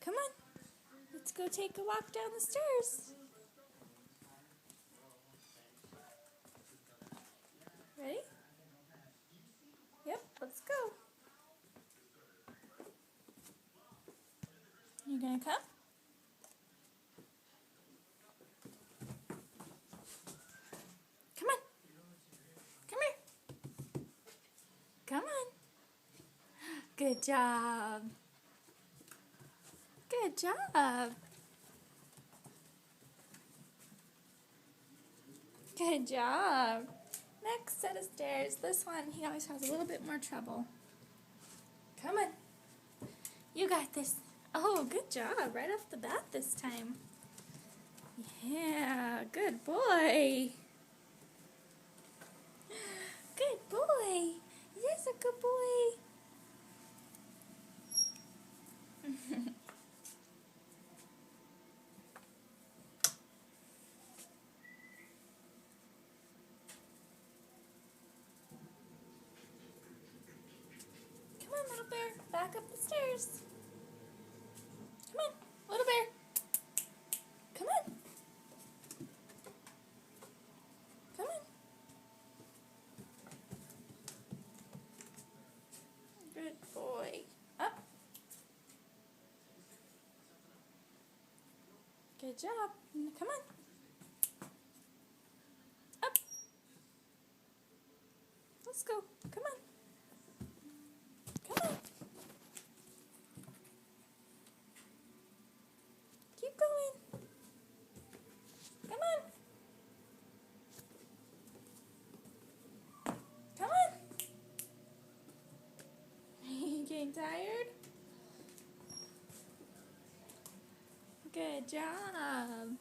Come on. Let's go take a walk down the stairs. Ready? Yep, let's go. You gonna come? Come on. Come here. Come on. Good job. Good job. Good job. Next set of stairs. This one, he always has a little bit more trouble. Come on. You got this. Oh, good job. Right off the bat this time. Yeah, good boy. Good boy. Yes, a good boy. Come on, little bear. Back up the stairs. Come on, little bear. Come on. Come on. Good boy. Up. Good job. Come on. Up. Let's go. Come on. Come on. Keep going. Come on. Come on. You getting tired? Good job.